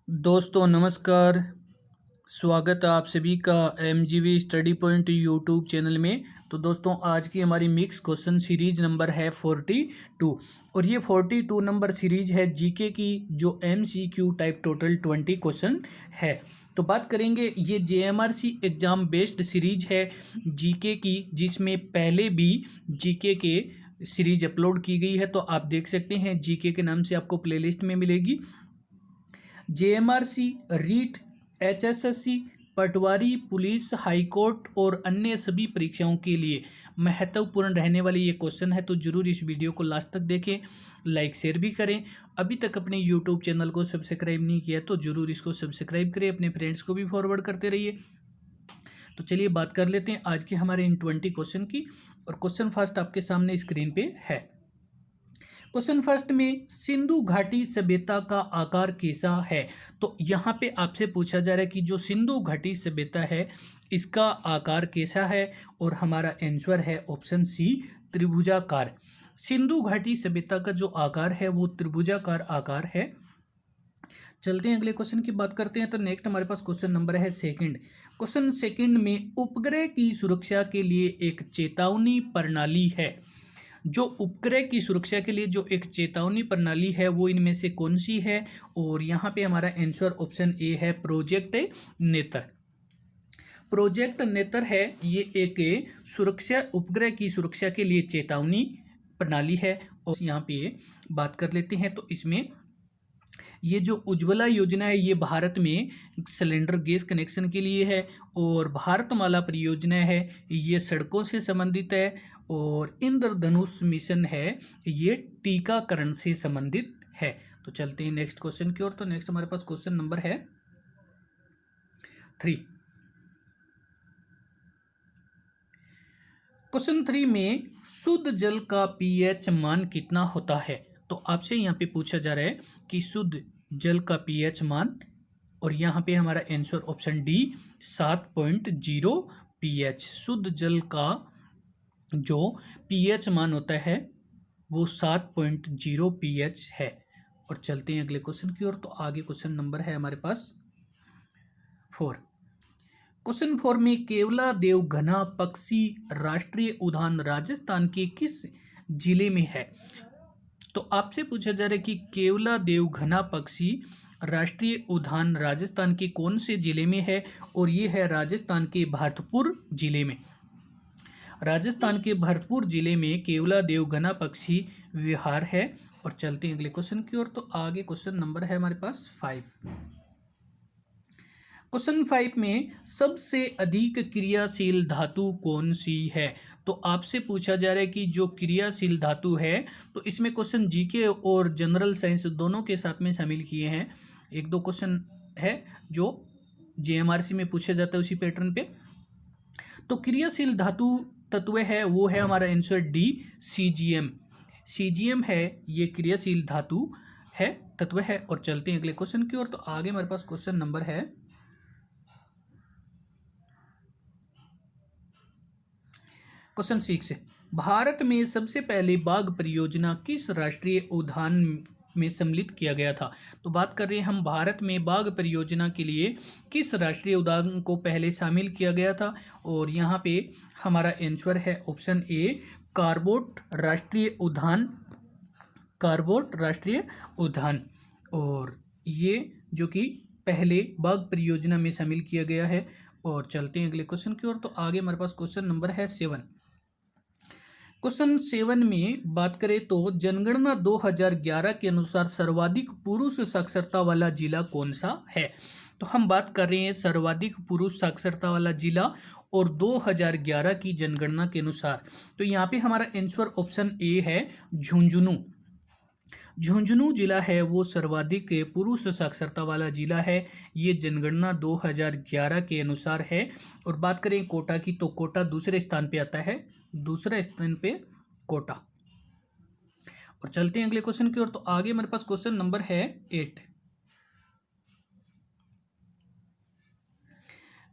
दोस्तों नमस्कार। स्वागत है आप सभी का एमजीवी स्टडी पॉइंट यूट्यूब चैनल में। तो दोस्तों आज की हमारी मिक्स क्वेश्चन सीरीज नंबर है 42 और ये 42 नंबर सीरीज है जीके की, जो एमसीक्यू टाइप टोटल 20 क्वेश्चन है। तो बात करेंगे, ये जेएमआरसी एग्ज़ाम बेस्ड सीरीज है जीके की, जिसमें पहले भी जीके के सीरीज अपलोड की गई है। तो आप देख सकते हैं, जीके के नाम से आपको प्लेलिस्ट में मिलेगी। जेएमआरसी, रीट, एचएसएससी, पटवारी, पुलिस, हाईकोर्ट और अन्य सभी परीक्षाओं के लिए महत्वपूर्ण रहने वाले ये क्वेश्चन है। तो जरूर इस वीडियो को लास्ट तक देखें, लाइक शेयर भी करें। अभी तक अपने यूट्यूब चैनल को सब्सक्राइब नहीं किया तो जरूर इसको सब्सक्राइब करें, अपने फ्रेंड्स को भी फॉरवर्ड करते रहिए। तो चलिए बात कर लेते हैं आज के हमारे इन 20 क्वेश्चन की। और क्वेश्चन फर्स्ट आपके सामने स्क्रीन पे है। क्वेश्चन फर्स्ट में, सिंधु घाटी सभ्यता का आकार कैसा है? तो यहाँ पे आपसे पूछा जा रहा है कि जो सिंधु घाटी सभ्यता है इसका आकार कैसा है, और हमारा आंसर है ऑप्शन सी, त्रिभुजाकार। सिंधु घाटी सभ्यता का जो आकार है वो त्रिभुजाकार आकार है। चलते हैं अगले क्वेश्चन की बात करते हैं। तो नेक्स्ट हमारे पास क्वेश्चन नंबर है सेकंड। क्वेश्चन सेकंड में, उपग्रह की सुरक्षा के लिए एक चेतावनी प्रणाली है। जो उपग्रह की सुरक्षा के लिए जो एक चेतावनी प्रणाली है वो इनमें से कौन सी है? और यहाँ पे हमारा आंसर ऑप्शन ए है, प्रोजेक्ट नेत्र। प्रोजेक्ट नेत्र है, ये एक सुरक्षा, उपग्रह की सुरक्षा के लिए चेतावनी प्रणाली है। और यहाँ पे बात कर लेते हैं, तो इसमें ये जो उज्ज्वला योजना है ये भारत में सिलेंडर गैस कनेक्शन के लिए है, और भारतमाला परियोजना है ये सड़कों से संबंधित है, और इंद्रधनुष मिशन है ये टीकाकरण से संबंधित है। तो चलते हैं नेक्स्ट क्वेश्चन की ओर। तो नेक्स्ट हमारे पास क्वेश्चन नंबर है 3। क्वेश्चन 3 में, शुद्ध जल का पीएच मान कितना होता है? तो आपसे यहाँ पे पूछा जा रहा है कि शुद्ध जल का पीएच मान, और यहाँ पे हमारा आंसर ऑप्शन डी, 7.0 पीएच। शुद्ध जल का जो पीएच मान होता है वो 7.0 पीएच है। और चलते हैं अगले क्वेश्चन की ओर। तो आगे क्वेश्चन नंबर है हमारे पास 4। क्वेश्चन 4 में, केवला देव घना पक्षी राष्ट्रीय उद्यान राजस्थान के किस जिले में है? तो आपसे पूछा जा रहा है कि केवला देव घना पक्षी राष्ट्रीय उद्यान राजस्थान के कौन से जिले में है? और ये है राजस्थान के भरतपुर जिले में। राजस्थान के भरतपुर जिले में केवला देव घना पक्षी विहार है। और चलते हैं अगले क्वेश्चन की ओर। तो आगे क्वेश्चन नंबर है हमारे पास 5। क्वेश्चन 5 में, सबसे अधिक क्रियाशील धातु कौन सी है? तो आपसे पूछा जा रहा है कि जो क्रियाशील धातु है, तो इसमें क्वेश्चन जीके और जनरल साइंस दोनों के साथ में शामिल किए हैं। एक दो क्वेश्चन है जो जेएमआरसी में पूछा जाता है उसी पैटर्न पे। तो क्रियाशील धातु तत्व है वो है हमारा आंसर डी, सीजीएम। सीजीएम है ये क्रियाशील धातु है, तत्व है। और चलते हैं अगले क्वेश्चन की ओर। तो आगे हमारे पास क्वेश्चन नंबर है क्वेश्चन 6। भारत में सबसे पहले बाघ परियोजना किस राष्ट्रीय उद्यान में सम्मिलित किया गया था? तो बात कर रहे हैं हम, भारत में बाघ परियोजना के लिए किस राष्ट्रीय उद्यान को पहले शामिल किया गया था? और यहाँ पे हमारा आंसर है ऑप्शन ए, कार्बोट राष्ट्रीय उद्यान। कार्बोट राष्ट्रीय उद्यान, और ये जो कि पहले बाघ परियोजना में शामिल किया गया है। और चलते हैं अगले क्वेश्चन की ओर। तो आगे हमारे पास क्वेश्चन नंबर है 7। क्वेश्चन 7 में बात करें तो, जनगणना 2011 के अनुसार सर्वाधिक पुरुष साक्षरता वाला जिला कौन सा है? तो हम बात कर रहे हैं सर्वाधिक पुरुष साक्षरता वाला जिला, और 2011 की जनगणना के अनुसार। तो यहाँ पे हमारा आंसर ऑप्शन ए है, झुंझुनू। झुंझुनू जिला है वो सर्वाधिक पुरुष साक्षरता वाला जिला है। ये जनगणना 2011 के अनुसार है। और बात करें कोटा की, तो कोटा दूसरे स्थान पे आता है, दूसरे स्थान पे कोटा। और चलते हैं अगले क्वेश्चन की ओर। तो आगे हमारे पास क्वेश्चन नंबर है 8।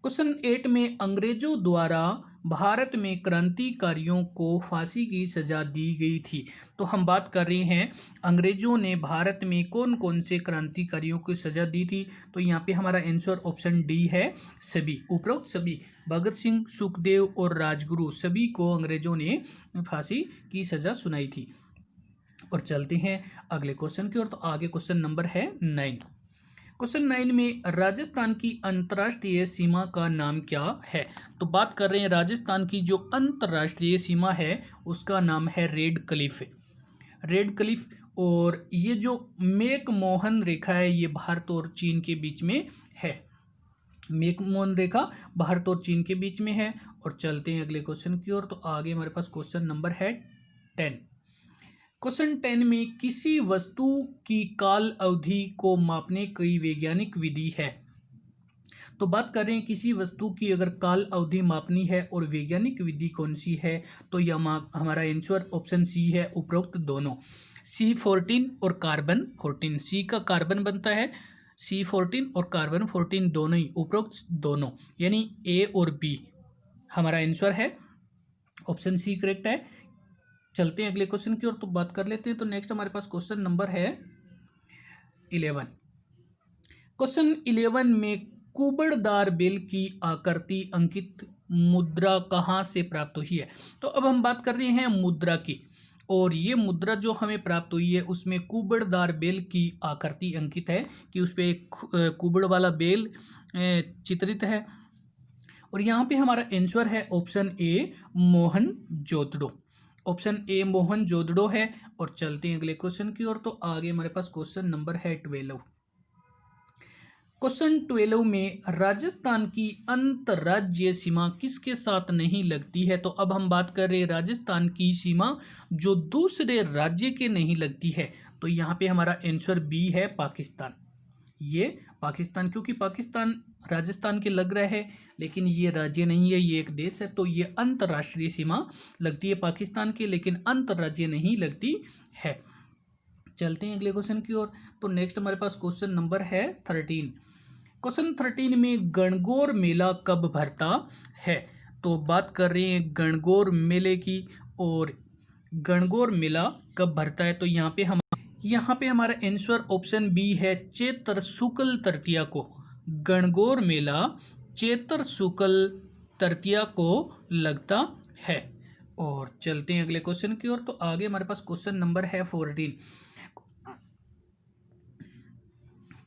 क्वेश्चन 8 में, अंग्रेजों द्वारा भारत में क्रांतिकारियों को फांसी की सजा दी गई थी? तो हम बात कर रहे हैं अंग्रेजों ने भारत में कौन कौन से क्रांतिकारियों को सजा दी थी। तो यहाँ पे हमारा आंसर ऑप्शन डी है, सभी। उपरोक्त सभी भगत सिंह, सुखदेव और राजगुरु सभी को अंग्रेजों ने फांसी की सजा सुनाई थी। और चलते हैं अगले क्वेश्चन की ओर। तो आगे क्वेश्चन नंबर है 9। क्वेश्चन 9 में राजस्थान की अंतर्राष्ट्रीय सीमा का नाम क्या है? तो बात कर रहे हैं राजस्थान की जो अंतर्राष्ट्रीय सीमा है उसका नाम है रेड क्लिफ। Red Cliff. और ये जो मैकमोहन रेखा है ये भारत और चीन के बीच में है। मैकमोहन रेखा भारत और चीन के बीच में है। और चलते हैं अगले क्वेश्चन की ओर। तो आगे हमारे पास क्वेश्चन नंबर है 10। क्वेश्चन 10 में किसी वस्तु की काल अवधि को मापने की वैज्ञानिक विधि है? तो बात कर रहे हैं किसी वस्तु की अगर काल अवधि मापनी है और वैज्ञानिक विधि कौन सी है, तो यह हमारा आंसर ऑप्शन सी है, उपरोक्त दोनों। C14 और कार्बन 14। सी का कार्बन बनता है, C14 और कार्बन 14 दोनों ही, उपरोक्त दोनों, यानी ए और बी हमारा आंसर है, ऑप्शन सी करेक्ट है। चलते हैं अगले क्वेश्चन की ओर। तो बात कर लेते हैं। तो नेक्स्ट हमारे पास क्वेश्चन नंबर है 11। क्वेश्चन 11 में कुबड़दार बेल की आकृति अंकित मुद्रा कहाँ से प्राप्त हुई है? तो अब हम बात कर रहे हैं मुद्रा की, और ये मुद्रा जो हमें प्राप्त हुई है उसमें कुबड़दार बेल की आकृति अंकित है कि उस पर एक कुबड़ वाला बेल चित्रित है। और यहाँ पे हमारा आंसर है option A, Mohenjodaro. Option A Mohenjodaro है। और चलते हैं अगले क्वेश्चन की ओर। तो आगे हमारे पास क्वेश्चन नंबर है 12। क्वेश्चन 12 में राजस्थान की अंतर्राज्यीय सीमा किसके साथ नहीं लगती है? तो अब हम बात कर रहे हैं राजस्थान की सीमा जो दूसरे राज्य के नहीं लगती है। तो यहाँ पे हमारा आंसर बी है, पाकिस्तान। ये पाकिस्तान, क्योंकि पाकिस्तान राजस्थान के लग रहा है लेकिन ये राज्य नहीं है, ये एक देश है। तो ये अंतर्राष्ट्रीय सीमा लगती है पाकिस्तान की, लेकिन अंतर्राज्यीय नहीं लगती है। चलते हैं अगले क्वेश्चन की ओर। तो नेक्स्ट हमारे पास क्वेश्चन नंबर है 13। क्वेश्चन 13 में गणगौर मेला कब भरता है? तो बात कर रहे हैं गणगौर मेले की, और गणगौर मेला कब भरता है? तो यहाँ पे हमारा आंसर ऑप्शन बी है, चैत्र शुक्ल तृतीया को। गणगौर मेला चैत्र शुक्ल तृतीया को लगता है। और चलते हैं अगले क्वेश्चन की ओर। तो आगे हमारे पास क्वेश्चन नंबर है 14।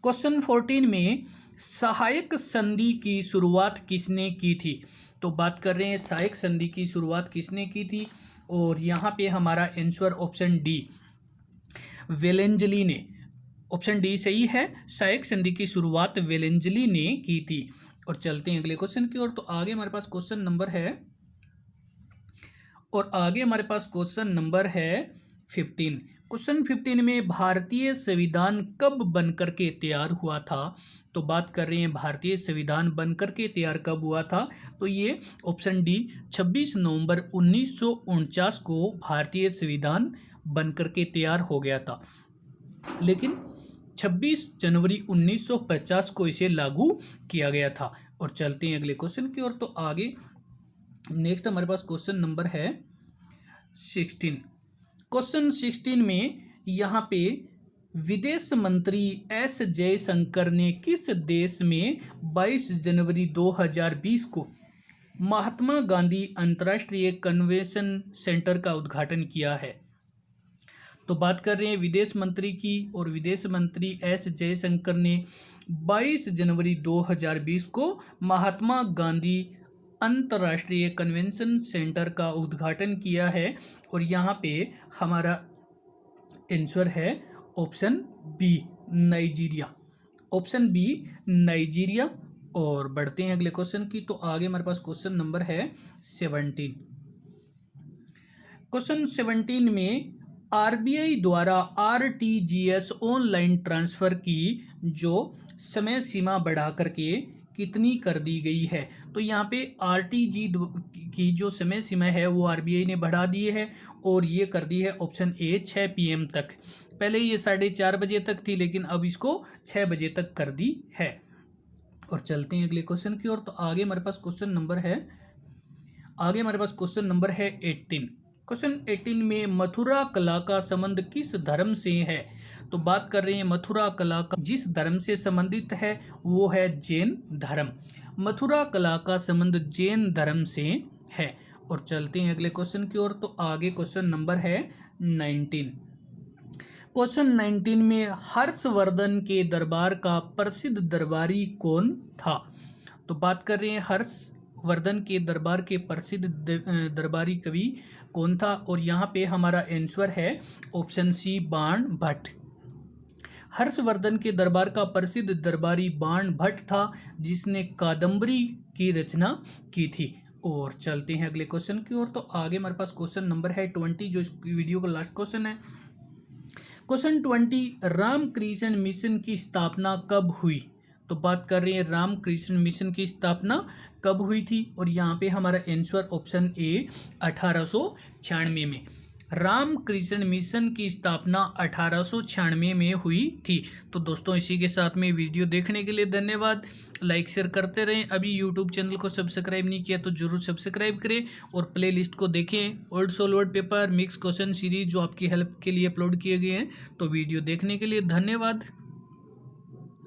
क्वेश्चन 14 में सहायक संधि की शुरुआत किसने की थी? तो बात कर रहे हैं सहायक संधि की शुरुआत किसने की थी, और यहाँ पे हमारा आंसर ऑप्शन डी, वेलेंजली ने। ऑप्शन डी सही है, सहायक संधि की शुरुआत वेलेंजली ने की थी। और चलते हैं अगले क्वेश्चन की ओर। तो आगे हमारे पास क्वेश्चन नंबर है, और आगे हमारे पास क्वेश्चन नंबर है 15। क्वेश्चन 15 में भारतीय संविधान कब बनकर के तैयार हुआ था? तो बात कर रहे हैं भारतीय संविधान बनकर के तैयार कब हुआ था? तो ये ऑप्शन डी, 26 नवंबर 1949 को भारतीय संविधान बनकर के तैयार हो गया था, लेकिन 26 जनवरी 1950 को इसे लागू किया गया था। और चलते हैं अगले क्वेश्चन की ओर। तो आगे नेक्स्ट हमारे पास क्वेश्चन नंबर है 16। क्वेश्चन 16 में यहाँ पे विदेश मंत्री एस जयशंकर ने किस देश में 22 जनवरी 2020 को महात्मा गांधी अंतर्राष्ट्रीय कन्वेंशन सेंटर का उद्घाटन किया है? तो बात कर रहे हैं विदेश मंत्री की, और विदेश मंत्री एस जयशंकर ने 22 जनवरी 2020 को महात्मा गांधी अंतर्राष्ट्रीय कन्वेंशन सेंटर का उद्घाटन किया है। और यहाँ पे हमारा आंसर है option B, Nigeria. Option B, Nigeria. और बढ़ते हैं अगले क्वेश्चन की। तो आगे हमारे पास क्वेश्चन नंबर है 17। क्वेश्चन 17 में आरबीआई द्वारा आरटीजीएस ऑनलाइन ट्रांसफर की जो समय सीमा बढ़ा करके कितनी कर दी गई है? तो यहाँ पे आरटीजी की जो समय सीमा है वो आरबीआई ने बढ़ा दी है, और ये कर दी है ऑप्शन ए 6 PM तक। पहले ये 4:30 बजे तक थी, लेकिन अब इसको 6 बजे तक कर दी है। और चलते हैं अगले क्वेश्चन की ओर। तो आगे हमारे पास क्वेश्चन नंबर है आगे हमारे पास क्वेश्चन नंबर है 18। क्वेश्चन 18 में मथुरा कला का संबंध किस धर्म से है? तो बात कर रहे हैं मथुरा कला का जिस धर्म से संबंधित है वो है जैन धर्म। मथुरा कला का संबंध जैन धर्म से है। और चलते हैं अगले क्वेश्चन की ओर। तो आगे क्वेश्चन नंबर है 19। क्वेश्चन 19 में हर्षवर्धन के दरबार का प्रसिद्ध दरबारी कौन था? तो बात कर रहे हैं हर्षवर्धन के दरबार के प्रसिद्ध दरबारी कवि कौन था? और यहाँ पे हमारा आंसर है ऑप्शन सी बाण भट्ट। हर्षवर्धन के दरबार का प्रसिद्ध दरबारी बाण भट्ट था, जिसने कादंबरी की रचना की थी। और चलते हैं अगले क्वेश्चन की ओर। तो आगे हमारे पास क्वेश्चन नंबर है 20, जो इस वीडियो का लास्ट क्वेश्चन है। क्वेश्चन 20, रामकृष्ण मिशन की स्थापना कब हुई? तो बात कर रहे हैं रामकृष्ण मिशन की स्थापना कब हुई थी? और यहाँ पे हमारा आंसर ऑप्शन ए 1896 में। रामकृष्ण मिशन की स्थापना 1896 में हुई थी। तो दोस्तों इसी के साथ में वीडियो देखने के लिए धन्यवाद। लाइक शेयर करते रहें। अभी यूट्यूब चैनल को सब्सक्राइब नहीं किया तो जरूर सब्सक्राइब करें और प्ले लिस्ट को देखें। Old solved paper mix question series जो आपकी हेल्प के लिए अपलोड किए गए हैं। तो वीडियो देखने के लिए धन्यवाद।